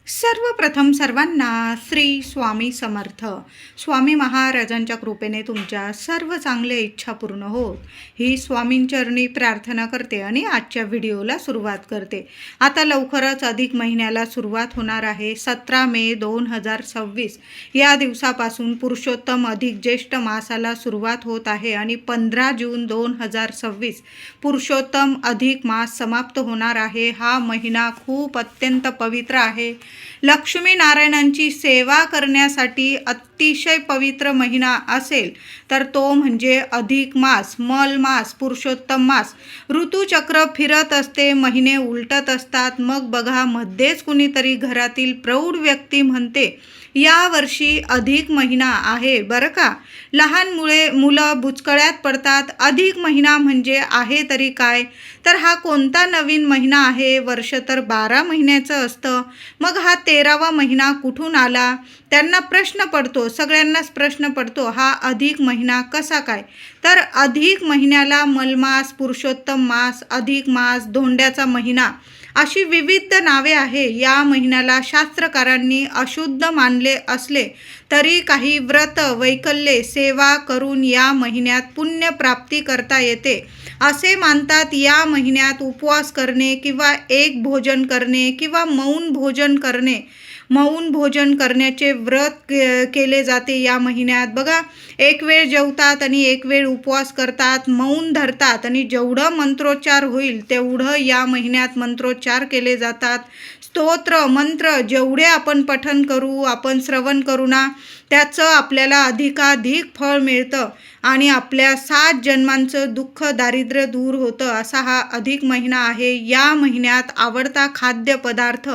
सर्वप्रथम सर्वांना श्री स्वामी समर्थ. स्वामी महाराजांच्या कृपेने तुमच्या सर्व चांगल्या इच्छा पूर्ण होत ही स्वामींचरणी प्रार्थना करते आणि आजच्या व्हिडिओला सुरुवात करते. आता लवकरच अधिक महिन्याला सुरुवात होणार आहे. 17 मे 2026 या दिवसापासून पुरुषोत्तम अधिक ज्येष्ठ मासाला सुरुवात होत आहे आणि 15 जून 2026 पुरुषोत्तम अधिक मास समाप्त होणार आहे. हा महिना खूप अत्यंत पवित्र आहे. लक्ष्मी नारायणांची सेवा करण्यासाठी अतिशय पवित्र महिना असेल तर तो म्हणजे अधिक मास, मल मास, पुरुषोत्तम मास. ऋतुचक्र फिरत असते, महिने उलटत असतात. मग बघा, मध्येच कुणीतरी घरातील प्रौढ व्यक्ती म्हणते या वर्षी अधिक महिना आहे बरं का. लहान मुलं बुचकळ्यात पडतात. अधिक महिना म्हणजे आहे तरी काय, तर हा कोणता नवीन महिना आहे? वर्ष तर 12 महिन्याचं असतं. मग हा 13वा महिना कुठून आला? त्यांना प्रश्न पडतो, सगळ्यांनाच प्रश्न पडतो, हा अधिक महिना कसा काय? तर अधिक महिन्याला मलमास, पुरुषोत्तम मास, अधिक मास, धोंड्याचा महिना अशी विविध नावे आहे. या महिन्याला शास्त्रकारांनी अशुद्ध मानले असले तरी काही व्रत, वैकल्ये, सेवा करून या महिन्यात पुण्यप्राप्ती करता येते असे मानतात. या महिन्यात उपवास करणे किंवा एक भोजन करणे किंवा मौन भोजन करण्याचे व्रत केले जाते. या महिन्यात बघा, एक वेळ जेवतात आणि एक वेळ उपवास करतात, मौन धरतात आणि जेवढं मंत्रोच्चार होईल तेवढं या महिन्यात मंत्रोच्चार केले जातात. स्तोत्र मंत्र जेवढे आपण पठण करू, आपण श्रवण करू ना, त्याचं आपल्याला अधिकाधिक फळ मिळतं आणि आपल्या 7 जन्मांचं दुःख दारिद्र्य दूर होतं. असा हा अधिक महिना आहे. या महिन्यात आवडता खाद्यपदार्थ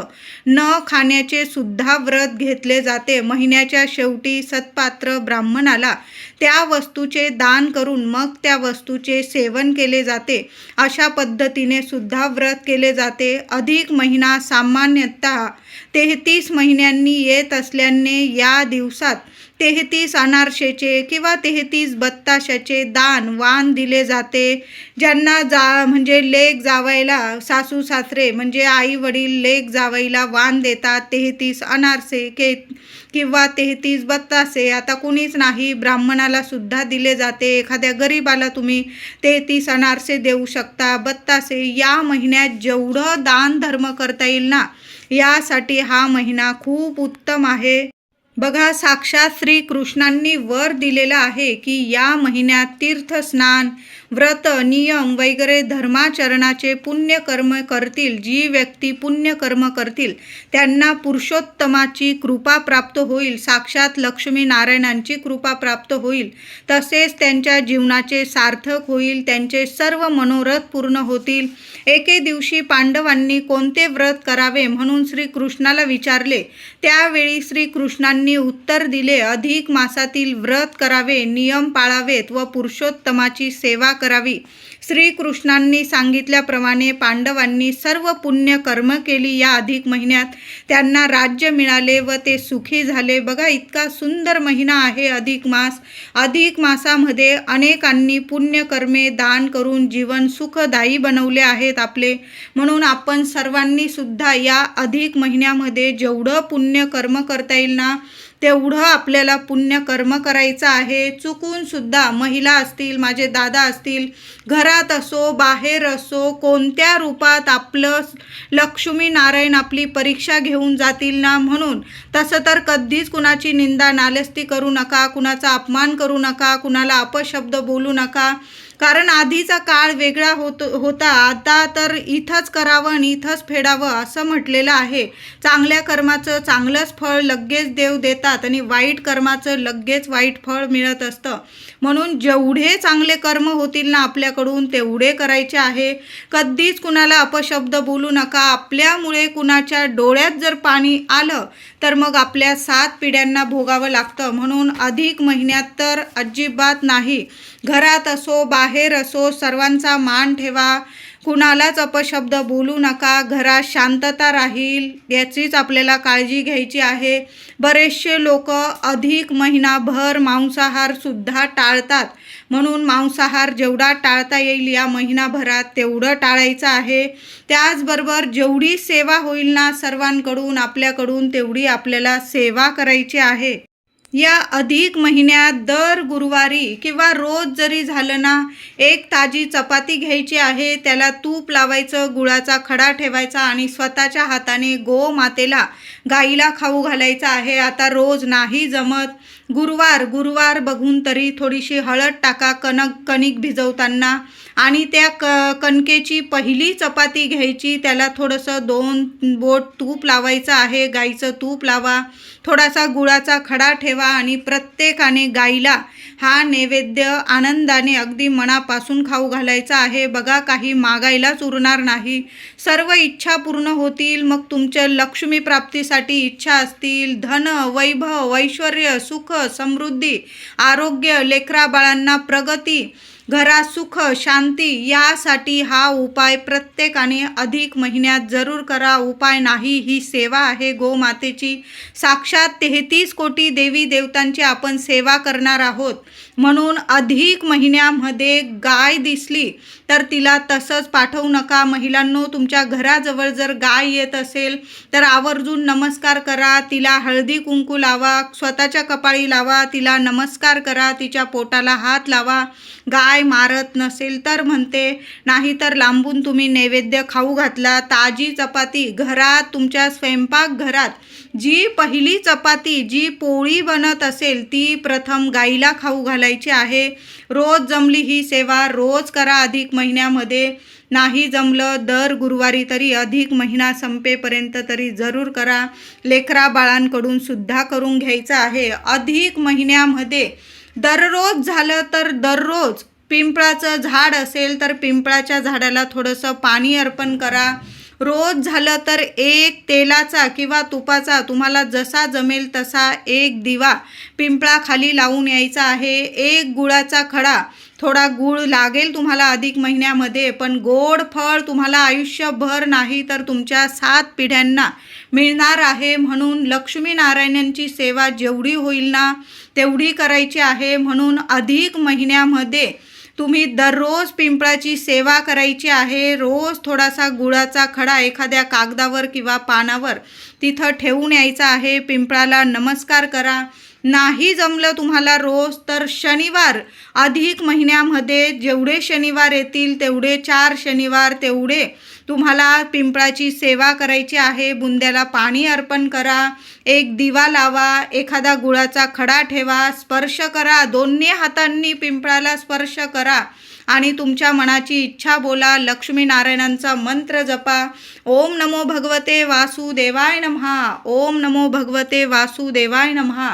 न खाण्याचे सुद्धा व्रत घेतले जाते. महिन्याच्या शेवटी सत्पात्र ब्राह्मणाला त्या वस्तूचे दान करून मग त्या वस्तूचे सेवन केले जाते. अशा पद्धतीने सुद्धा व्रत केले जाते. अधिक महिना सामान्यतः 33 महिन्यांनी येत असल्याने या दिवसात 33 अनारशेचे किंवा 33 बत्ताशाचे वाण दिले जाते. ज्यांना म्हणजे लेक जावायला, सासू सासरे म्हणजे आई वडील लेक जावायला वाण देतात 33 अनारसे किंवा 33 बत्तासे. आता कुणीच नाही, ब्राह्मणाला सुद्धा दिले जाते. एखाद्या गरीबाला तुम्ही 33 अनारसे देऊ शकता, बत्तासे. या महिन्यात जेवढं दान धर्म करता येईल ना, यासाठी हा महिना खूप उत्तम आहे. बघा, साक्षात श्रीकृष्णांनी वर दिलेला आहे की या महिन्यात तीर्थस्नान, व्रत, नियम वगैरे धर्माचरणाचे पुण्यकर्म करतील. जी व्यक्ती पुण्यकर्म करतील त्यांना पुरुषोत्तमाची कृपा प्राप्त होईल, साक्षात लक्ष्मी नारायणांची कृपा प्राप्त होईल. तसेच त्यांच्या जीवनाचे सार्थक होईल, त्यांचे सर्व मनोरथ पूर्ण होतील. एके दिवशी पांडवांनी कोणते व्रत करावे म्हणून श्रीकृष्णाला विचारले. त्यावेळी श्रीकृष्णांनी उत्तर दिले, अधिक मासातील व्रत करावे, नियम पाळावेत व पुरुषोत्तमाची सेवा करावी. श्रीकृष्णांनी सांगितल्याप्रमाणे पांडवांनी सर्व पुण्य कर्म केली. या अधिक महिन्यात त्यांना राज्य मिळाले व ते सुखी झाले. बघा, इतका सुंदर महिना आहे अधिक मास. अधिक मासामध्ये अनेकांनी पुण्यकर्मे दान करून जीवन सुखदायी बनवले आहेत आपले. म्हणून आपण सर्वांनी सुद्धा या अधिक महिन्यामध्ये जेवढं पुण्यकर्म करता येईल ना, तेवढं आपल्याला पुण्यकर्म करायचं आहे. चुकून सुद्धा महिला असतील, माझे दादा असतील, घरात असो बाहेर असो, कोणत्या रूपात आपलं लक्ष्मी नारायण आपली परीक्षा घेऊन जातील ना, म्हणून तसं तर कधीच कुणाची निंदा नालस्ती करू नका, कुणाचा अपमान करू नका, कुणाला अपशब्द बोलू नका. कारण आधीचा काळ वेगळा होता. आता तर इथंच करावं आणि इथंच फेडावं असं म्हटलेलं आहे. चांगल्या कर्माचं चांगलंच फळ लगेच देव देतात आणि वाईट कर्माचं लगेच वाईट फळ मिळत असतं. म्हणून जेवढे चांगले कर्म होतील ना आपल्याकडून तेवढे करायचे आहे. कधीच कुणाला अपशब्द बोलू नका. आपल्यामुळे कुणाच्या डोळ्यात जर पाणी आलं तर मग आपल्या 7 पिढ्यांना भोगावं लागतं. म्हणून अधिक महिन्यात तर अजिबात नाही. घरात असो बाहेर असो सर्वांचा मान ठेवा. कुणालाच अपशब्द बोलू नका, घरात शांतता राहील याचीच आपल्याला काळजी घ्यायची आहे. बरेचसे लोक अधिक महिनाभर मांसाहारसुद्धा टाळतात, म्हणून मांसाहार जेवढा टाळता येईल या महिनाभरात तेवढं टाळायचं आहे. त्याचबरोबर जेवढी सेवा होईल ना सर्वांकडून आपल्याकडून तेवढी आपल्याला सेवा करायची आहे. या अधिक महिन्यात दर गुरुवारी किंवा रोज जरी झालं ना, एक ताजी चपाती घ्यायची आहे, त्याला तूप लावायचं, गुळाचा खडा ठेवायचा आणि स्वतःच्या हाताने गोमातेला गाईला खाऊ घालायचं आहे. आता रोज नाही जमत, गुरुवार बघून तरी थोडीशी हळद टाका कणिक भिजवताना आणि त्या कणकेची पहिली चपाती घ्यायची, त्याला थोडंसं 2 बोट तूप लावायचं आहे, गाईचं तूप लावा, थोडासा गुळाचा खडा ठेवा आणि प्रत्येकाने गाईला हा नैवेद्य आनंदाने अगदी मनापासून खाऊ घालायचा आहे. बघा, काही मागायलाच उरणार नाही, सर्व इच्छा पूर्ण होतील. मग तुमच्या लक्ष्मी प्राप्तीसाठी इच्छा असतील, धन, वैभव, ऐश्वर्य, सुख, समृद्धी, आरोग्य, लेकरा बाळांना प्रगती, घरात सुख, शांती, यासाठी हा उपाय प्रत्येकाने अधिक महिन्यात जरूर करा. उपाय नाही, ही सेवा आहे गोमातेची. साक्षात 33 कोटी देवी देवतांची आपण सेवा करणार आहोत, म्हणून अधिक महिन्यामध्ये गाय दिसली तर तिला तसंच पाठवू नका. महिलांनो, तुमच्या घराजवळ जर गाय येत असेल तर आवर्जून नमस्कार करा, तिला हळदी कुंकू लावा, स्वतःच्या कपाळी लावा, तिला नमस्कार करा, तिच्या पोटाला हात लावा. गाय मारत नसेल तर म्हणते, नाहीतर लांबून तुम्ही नैवेद्य खाऊ घातला. ताजी चपाती घरात, तुमच्या स्वयंपाकघरात जी पहिली चपाती, जी पोळी बनत असेल ती प्रथम गाईला खाऊ घालायची आहे. रोज जमली ही सेवा रोज करा अधिक महिन्यामध्ये, नाही जमलं दर गुरुवारी तरी अधिक महिना संपेपर्यंत तरी जरूर करा. लेकरा बाळांकडून सुद्धा करून घ्यायचं आहे. अधिक महिन्यामध्ये दररोज झालं तर दररोज पिंपळाचं झाड असेल तर पिंपळाच्या झाडाला थोडंसं पाणी अर्पण करा. रोज झालं तर एक तेलाचा किंवा तुपाचा, तुम्हाला जसा जमेल तसा एक दिवा पिंपळाखाली लावून यायचा आहे. एक गुळाचा खडा, थोडा गूळ लागेल तुम्हाला अधिक महिन्यामध्ये, पण गोड फळ तुम्हाला आयुष्यभर नाही तर तुमच्या 7 पिढ्यांना मिळणार आहे. म्हणून लक्ष्मीनारायणांची सेवा जेवढी होईल ना तेवढी करायची आहे. म्हणून अधिक महिन्यामध्ये तुम्ही दररोज पिंपळाची सेवा करायची आहे. रोज थोडासा गुळाचा खडा एखाद्या कागदावर किंवा पानावर तिथं ठेवून यायचा आहे. पिंपळाला नमस्कार करा. नाही जमलं तुम्हाला रोज तर शनिवार, अधिक महिन्यामध्ये जेवढे शनिवार येतील तेवढे 4 शनिवार तेवढे तुम्हाला पिंपळाची सेवा करायची आहे. बुंद्याला पाणी अर्पण करा, एक दिवा लावा, एखादा गुळाचा खडा ठेवा, स्पर्श करा, दोन्ही हातांनी पिंपळाला स्पर्श करा आणि तुमच्या मनाची इच्छा बोला. लक्ष्मीनारायणांचा मंत्र जपा. ओम नमो भगवते वासुदेवाय नमः, ओम नमो भगवते वासुदेवाय नमः,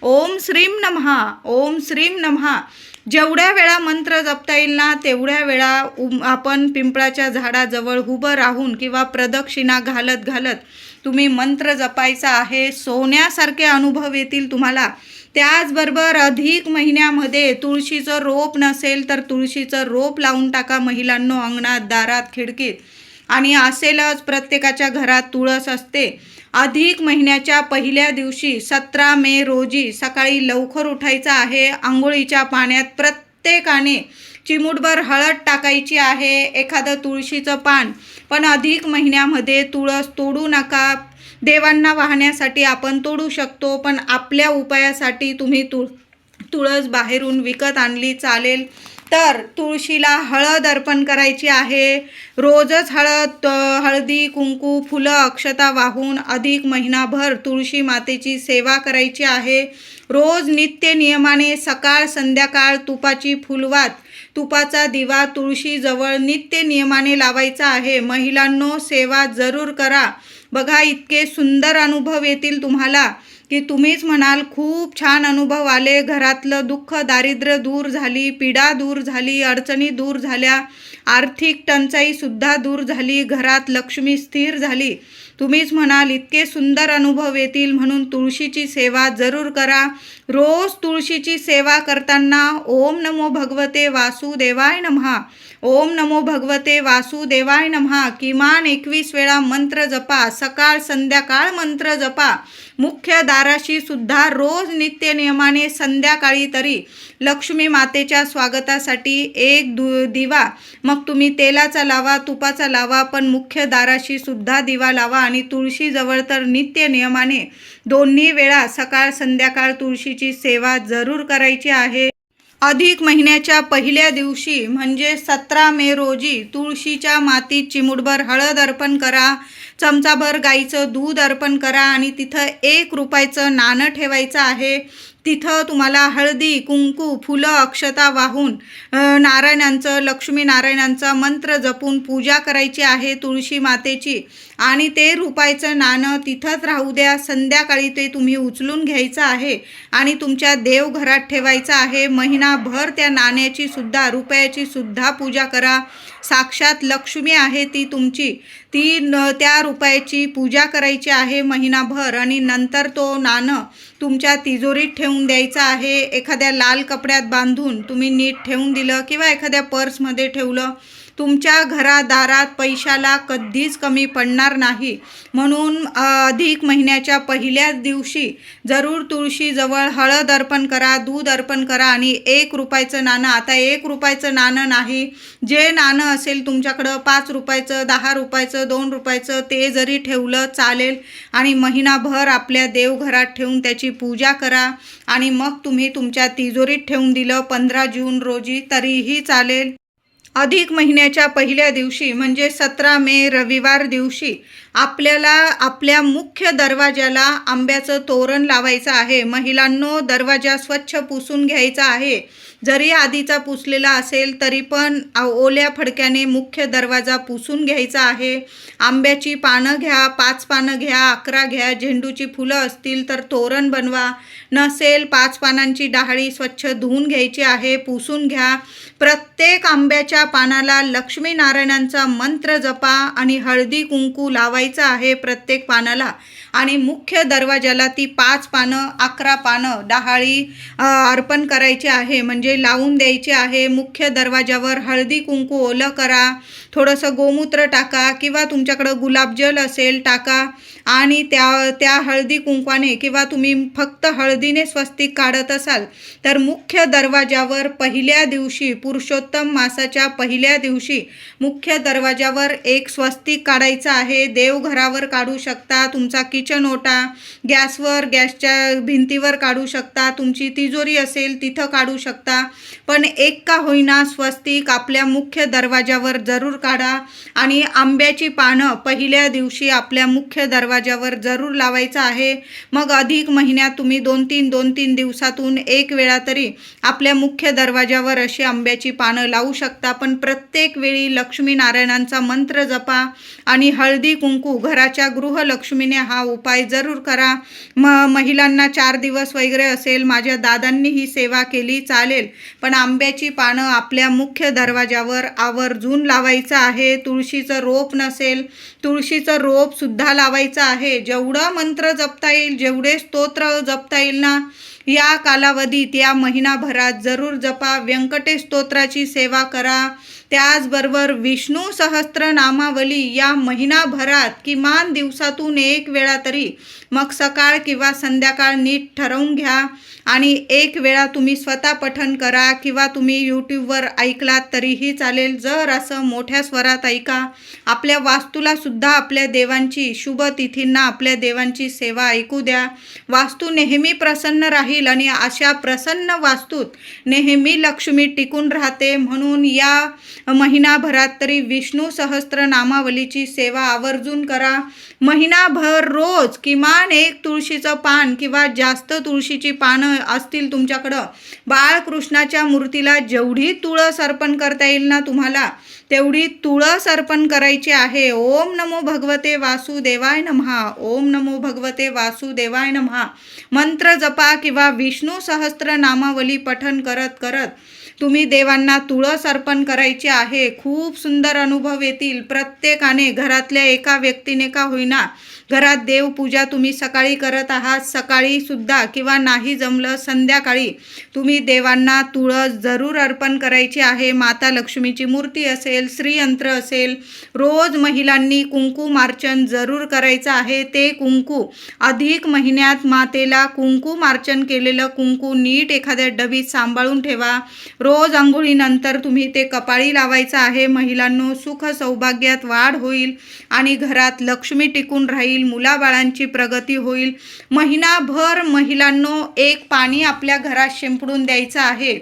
ओम श्रीम नमः, ओम श्रीम नमः. जेवढ्या वेळा मंत्र जपता येईल ना तेवढ्या वेळा आपण पिंपळाच्या झाडाजवळ उभं राहून किंवा प्रदक्षिणा घालत घालत तुम्ही मंत्र जपायचा आहे. सोन्यासारखे अनुभव येतील तुम्हाला. त्याचबरोबर अधिक महिन्यामध्ये तुळशीचं रोप नसेल तर तुळशीचं रोप लावून टाका महिलांनो, अंगणात, दारात, खिडकीत. आणि असेलच प्रत्येकाच्या घरात तुळस असते. अधिक महिन्याच्या पहिल्या दिवशी 17 मे रोजी सकाळी लवकर उठायचं आहे. आंघोळीच्या पाण्यात प्रत्येकाने चिमूटभर हळद टाकायची आहे, एखादं तुळशीचं पान. पण अधिक महिन्यामध्ये तुळस तोडू नका. देवांना वाहण्यासाठी आपण तोडू शकतो, पण आपल्या उपायासाठी तुम्ही तुळस बाहेरून विकत आणली चालेल. तर तुळशीला हळद अर्पण करायची आहे. रोजच हळदी कुंकू फुलं अक्षता वाहून अधिक महिनाभर तुळशी मातेची सेवा करायची आहे. रोज नित्य नियमाने सकाळ संध्याकाळ तुपाची फुलवात, तुपाचा दिवा तुळशीजवळ नित्य नियमाने लावायचा आहे. महिलांनो, सेवा जरूर करा. बघा, इतके सुंदर अनुभव येतील तुम्हाला. की तुम्हीच म्हणाल खूप छान अनुभव आले, घरातलं दुःख दारिद्र्य दूर झाली, पीडा दूर झाली, अडचणी दूर झाल्या, आर्थिक टंचाईसुद्धा दूर झाली, घरात लक्ष्मी स्थिर झाली. तुम्हीच म्हणाल इतके सुंदर अनुभव येतील. म्हणून तुळशीची सेवा जरूर करा. रोज तुळशीची सेवा करताना ओम नमो भगवते वासुदेवाय नमः, ओम नमो भगवते वासुदेवाय नमः किमान 21 वेळा मंत्र जपा. सकाळ संध्याकाळ मंत्र जपा. मुख्य दाराशी सुद्धा रोज नित्य नियमाने संध्याकाळी तरी लक्ष्मी मातेच्या स्वागतासाठी एक दिवा, मग तुम्ही तेलाचा लावा, तुपाचा लावा, पण मुख्य दाराशी सुद्धा दिवा लावा. आणि तुळशीजवळ तर नित्य नियमाने 2 वेळा सकाळ संध्याकाळ तुळशीची सेवा जरूर करायची आहे. अधिक महिन्याच्या पहिल्या दिवशी म्हणजे 17 मे रोजी तुळशीच्या मातीत चिमूटभर हळद अर्पण करा, चमचाभर गाईचं दूध अर्पण करा आणि तिथं 1 रुपयाचं नाणं ठेवायचं आहे. तिथं तुम्हाला हळदी, कुंकू, फुलं, अक्षता वाहून नारायणांचं, लक्ष्मीनारायणांचा मंत्र जपून पूजा करायची आहे तुळशी मातेची. आणि ते रुपयाचं नाणं तिथंच राहू द्या. संध्याकाळी ते तुम्ही उचलून घ्यायचं आहे आणि तुमच्या देवघरात ठेवायचं आहे. महिनाभर त्या नाण्याची सुद्धा, रुपयाची सुद्धा पूजा करा. साक्षात लक्ष्मी आहे ती तुमची, त्या रुपयाची पूजा करायची आहे महिनाभर. आणि नंतर तो नाणं तुमच्या तिजोरीत ठेवून द्यायचं आहे. एखाद्या लाल कपड्यात बांधून तुम्ही नीट ठेवून दिलं किंवा एखाद्या पर्समध्ये ठेवलं, तुमच्या घरादारात पैशाला कधीच कमी पडणार नाही. म्हणून अधिक महिन्याच्या पहिल्याच दिवशी जरूर तुळशीजवळ हळद अर्पण करा, दूध अर्पण करा आणि 1 रुपयाचं नाणं, आता 1 रुपयाचं नाणं नाही, जे नाणं असेल तुमच्याकडं 5 रुपयाचं, 10 रुपयाचं, 2 रुपयाचं, ते जरी ठेवलं चालेल. आणि महिनाभर आपल्या देवघरात ठेवून त्याची पूजा करा. आणि मग तुम्ही तुमच्या तिजोरीत ठेवून दिलं 15 जून रोजी तरीही चालेल. अधिक महिन्याच्या पहिल्या दिवशी म्हणजे 17 मे रविवार दिवशी आपल्याला आपल्या मुख्य दरवाजाला आंब्याचं तोरण लावायचं आहे. महिलांनो, दरवाजा स्वच्छ पुसून घ्यायचा आहे. जरी आधीचा पुसलेला असेल तरी पण ओल्या फडक्याने मुख्य दरवाजा पुसून घ्यायचा आहे. आंब्याची पानं घ्या, 5 पानं घ्या, 11 घ्या. झेंडूची फुलं असतील तर तोरण बनवा. नसेल 5 पानांची डहाळी स्वच्छ धुवून घ्यायची आहे, पुसून घ्या. प्रत्येक आंब्याच्या पानाला लक्ष्मीनारायणांचा मंत्र जपा आणि हळदी कुंकू लावायचं आहे प्रत्येक पानाला. आणि मुख्य दरवाजाला ती 5 पानं, 11 पानं डहाळी अर्पण करायची आहे, म्हणजे लावून द्यायची आहे. मुख्य दरवाजावर हळदी कुंकू ओलं करा, थोडंसं गोमूत्र टाका किंवा तुमच्याकडं गुलाबजल असेल टाका. आणि त्या हळदी कुंकवाने किंवा तुम्ही फक्त हळदीने स्वस्तिक काढत असाल तर मुख्य दरवाजावर पहिल्या दिवशी, पुरुषोत्तम मासाच्या पहिल्या दिवशी मुख्य दरवाजावर एक स्वस्तिक काढायचं आहे. देवघरावर काढू शकता, तुमचा किचन ओटा, गॅसवर, गॅसच्या भिंतीवर काढू शकता, तुमची तिजोरी असेल तिथं काढू शकता. पण एक का होईना स्वस्तिक आपल्या मुख्य दरवाजावर जरूर काढा. आणि आंब्याची पानं पहिल्या दिवशी आपल्या मुख्य दरवाजावर जरूर लावायचं आहे. मग अधिक महिन्यात तुम्ही 2-3 दिवसातून 1 वेळा तरी आपल्या मुख्य दरवाजावर अशी आंब्याची पानं लावू शकता. पण प्रत्येक वेळी लक्ष्मीनारायणांचा मंत्र जपा आणि हळदी कुंकू, घराच्या गृहलक्ष्मीने हा उपाय जरूर करा. महिलांना 4 दिवस वगैरे असेल, माझ्या दादांनी ही सेवा केली चालेल, पण आंब्याची पानं आपल्या मुख्य दरवाजावर आवर्जून लावायचं आहे. तुळशीचं रोप नसेल, तुळशीचं रोप सुद्धा लावायचं आहे. जेवढं मंत्र जपता येईल, जेवढे स्तोत्र जपता येईल ना या कालावधीत, या महिनाभरात जरूर जपा. व्यंकटेश स्तोत्राची सेवा करा. त्याचबरोबर विष्णू सहस्त्रनामावली या महिनाभरात किमान दिवसातून 1 वेळा तरी, मग सकाळ किंवा संध्याकाळ नीट ठरवून घ्या. आणि 1 वेळा तुम्ही स्वतः पठण करा किंवा तुम्ही यूट्यूबवर ऐकलात तरीही चालेल. जर असं मोठ्या स्वरात ऐका. आपल्या वास्तूला सुद्धा आपल्या देवांची, शुभ तिथींना आपल्या देवांची सेवा ऐकू द्या. वास्तू नेहमी प्रसन्न राहील आणि अशा प्रसन्न वास्तूत नेहमी लक्ष्मी टिकून राहते. म्हणून या महिनाभरात तरी विष्णू सहस्त्र नामावलीची सेवा आवर्जून करा. महिनाभर रोज किमान एक तुळशीचं पान किंवा जास्त तुळशीची पानं असतील तुमच्याकडं, बाळकृष्णाच्या मूर्तीला जेवढी तुळस अर्पण करता येईल ना तुम्हाला, तेवढी तुळस अर्पण करायची आहे. ओम नमो भगवते वासुदेवाय नमः, ओम नमो भगवते वासुदेवाय नमः मंत्र जपा किंवा विष्णू सहस्त्र नामावली पठन करत करत तुम्ही देवांना तुळस अर्पण करायची आहे. खूप सुंदर अनुभव येतील. प्रत्येकाने घरातल्या एका व्यक्तीने का होईना घरात देवपूजा तुम्ही सकाळी करत आहात, सकाळी सुद्धा किंवा नाही जमलं संध्याकाळी तुम्ही देवांना तुळस जरूर अर्पण करायची आहे. माता लक्ष्मीची मूर्ती असेल, श्रीयंत्र असेल, रोज महिलांनी कुंकुमार्चन जरूर करायचं आहे. ते कुंकू अधिक महिन्यात मातेला कुंकुमार्चन केलेलं कुंकू नीट एखाद्या डबीत सांभाळून ठेवा. रोज आंघोळीनंतर तुम्ही ते कपाळी लावायचं आहे. महिलांनो, सुख सौभाग्यात वाढ होईल आणि घरात लक्ष्मी टिकून राहील, मुलाबाळांची प्रगती होईल. महिनाभर महिलांनो एक पाणी आपल्या घरात शिंपडून द्यायचं आहे.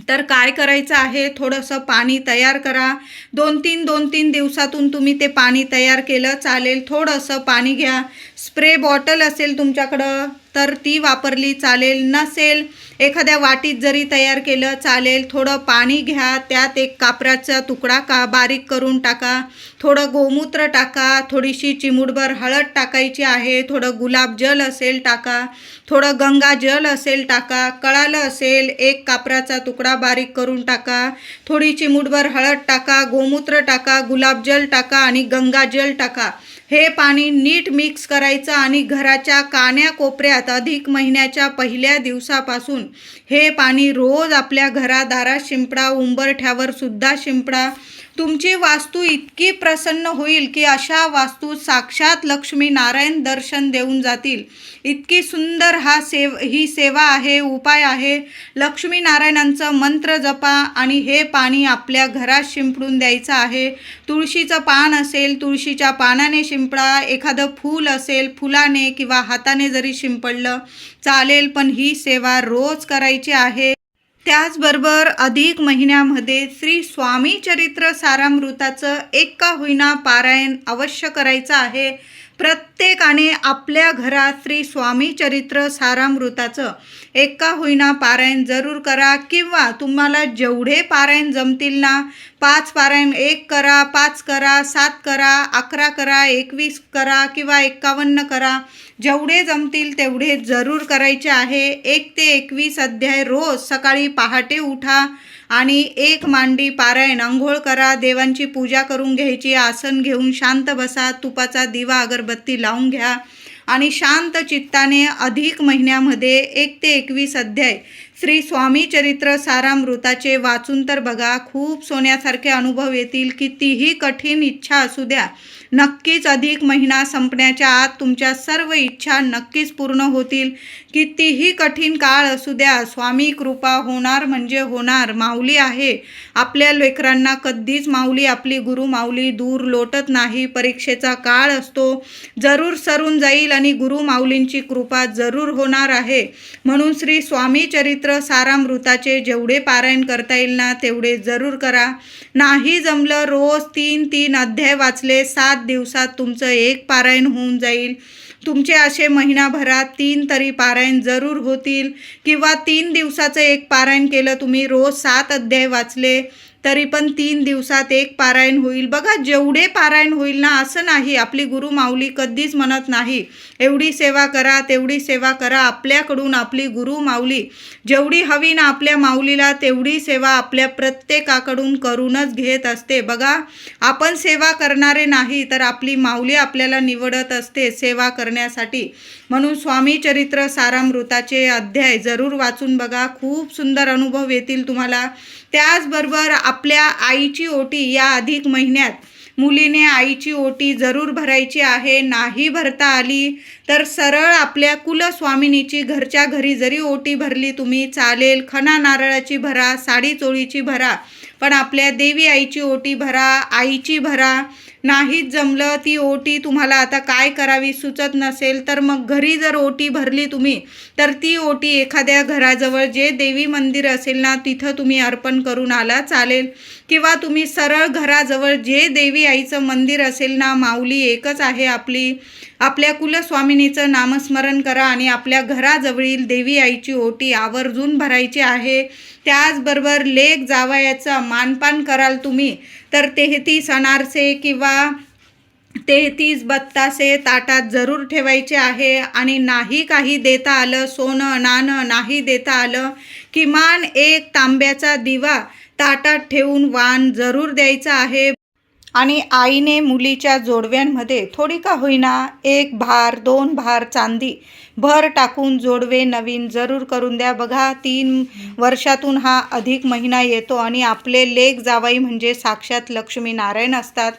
तर काय करायचं आहे, थोडंसं पाणी तयार करा. 2-3 दिवसातून तुम्ही ते पाणी तयार केलं चालेल. थोडंसं पाणी घ्या. स्प्रे बॉटल असेल तुमच्याकडं तर ती वापरली चालेल, नसेल एखाद्या वाटीत जरी तयार केलं चालेल. थोडं पाणी घ्या, त्यात एक कापराचा तुकडा बारीक करून टाका, थोडं गोमूत्र टाका, थोडीशी चिमूटभर हळद टाकायची आहे, थोडं गुलाबजल असेल टाका, थोडं गंगाजल असेल टाका, कळालं असेल एक कापराचा तुकडा बारीक करून टाका, थोडी चिमूटभर हळद टाका, गोमूत्र टाका, गुलाबजल टाका आणि गंगाजल टाका. हे पाणी नीट मिक्स करायचं आणि घराच्या कान्याकोपऱ्यात अधिक महिन्याच्या पहिल्या दिवसापासून हे पाणी रोज आपल्या घरादारात शिंपडा, उंबरठ्यावर सुद्धा शिंपडा. तुमची वास्तू इतकी प्रसन्न होईल की अशा वास्तू साक्षात लक्ष्मी नारायण दर्शन देऊन जातील. इतकी सुंदर ही सेवा आहे, उपाय आहे. लक्ष्मी नारायणांचं मंत्र जपा आणि हे पाणी आपल्या घरात शिंपडून द्यायचं आहे. तुळशीचं पान असेल, तुळशीच्या पानाने शिंपडा. एखादं फूल असेल, फुलाने किंवा हाताने जरी शिंपडलं चालेल, पण ही सेवा रोज करायची आहे. त्याचबरोबर अधिक महिन्यामध्ये श्री स्वामी चरित्र सारामृताचं एक का होईना पारायण अवश्य करायचं आहे. प्रत्येकाने आपल्या घरात श्री स्वामी चरित्र सारामृताचं एक का होईना पारायण जरूर करा. किंवा तुम्हाला जेवढे पारायण जमतील ना, 5 पारायण 1 करा, 5 करा, 7 करा, 11 करा, 21 करा किंवा 51 करा. जेवढे जमतील तेवढे जरूर करायचे आहे. 1 ते 21 अध्याय रोज सकाळी पहाटे उठा आणि 1 मांडी पारायण, अंघोळ करा, देवांची पूजा करून घ्यायची, आसन घेऊन शांत बसा, तुपाचा दिवा अगरबत्ती लावून घ्या आणि शांत चित्ताने अधिक महिन्यामध्ये 1 ते 21 अध्याय श्री स्वामी चरित्र सारामृताचे वाचून तर बघा. खूप सोन्यासारखे अनुभव येतील. कितीही कठीण इच्छा असू द्या, नक्कीच अधिक महिना संपण्याच्या आत तुमच्या सर्व इच्छा नक्कीच पूर्ण होतील. कितीही कठीण काळ असू द्या, स्वामी कृपा होणार म्हणजे होणार. माऊली आहे आपल्या लेकरांना, कधीच माऊली आपली गुरु माऊली दूर लोटत नाही. परीक्षेचा काळ असतो, जरूर सरून जाईल आणि गुरु माऊलींची कृपा जरूर होणार आहे. म्हणून श्री स्वामी चरित्र सारामृताचे जेवढे पारायण करता येईल ना तेवढे जरूर करा. नाही जमलं रोज 3 अध्याय वाचले, 7 दिवसात तुमचं 1 पारायण होऊन जाईल. तुमचे असे महिनाभरात 3 तरी पारायण जरूर होतील. किंवा 3 दिवसाचं 1 पारायण केलं तुम्ही, रोज 7 अध्याय वाचले तरी पण 3 दिवसात 1 पारायण होईल. बघा, जेवढे पारायण होईल ना, असं नाही आपली गुरु माऊली कधीच म्हणत नाही एवढी सेवा करा तेवढी सेवा करा. आपल्याकडून आपली गुरु माऊली जेवढी हवी ना आपल्या माऊलीला तेवढी सेवा आपल्या प्रत्येकाकडून करूनच घेत असते. बघा, आपण सेवा करणारे नाही तर आपली माऊली आपल्याला निवडत असते सेवा करण्यासाठी. म्हणून स्वामी चरित्र सारामृताचे अध्याय जरूर वाचून बघा. खूप सुंदर अनुभव येतील तुम्हाला. त्याचबरोबर आपल्या आईची ओटी या अधिक महिन्यात मुलीने आईची ओटी जरूर भरायची आहे. नाही भरता आली तर सरळ आपल्या कुलस्वामिनीची घरच्या घरी जरी ओटी भरली तुम्ही चालेल. खणा नारळाची भरा, साडी चोळीची भरा, पण आपल्या देवी आईची ओटी भरा, आईची भरा. नाहीच जमलं, ती ओटी तुम्हाला आता काय करावी सुचत नसेल, तर मग घरी जर ओटी भरली तुम्ही, तर ती ओटी एखाद्या घराजवळ जे देवी मंदिर असेल ना, तिथं तुम्ही अर्पण करून आला चालेल. किंवा तुम्ही सरळ घराजवळ जे देवी आईचं मंदिर असेल ना, माऊली एकच आहे आपली, आपल्या कुलस्वामिनीचं नामस्मरण करा आणि आपल्या घराजवळील देवी आईची ओटी आवर्जून भरायची आहे. त्याचबरोबर लेक जावयाचा मानपान कराल तुम्ही, तर 33 अनारसे किंवा 33 बत्तासे ताटात जरूर ठेवायचे आहे. आणि नाही काही देता आलं, सोनं नाणं नाही देता आलं, किमान एक तांब्याचा दिवा ताटात ठेवून वाण जरूर द्यायचा आहे. आणि आईने मुलीच्या जोडव्यांमध्ये थोडी का होईना 1 भार 2 भार चांदी भर टाकून जोडवे नवीन जरूर करून द्या. बघा, 3 वर्षातून हा अधिक महिना येतो आणि आपले लेक जावई म्हणजे साक्षात लक्ष्मी नारायण असतात.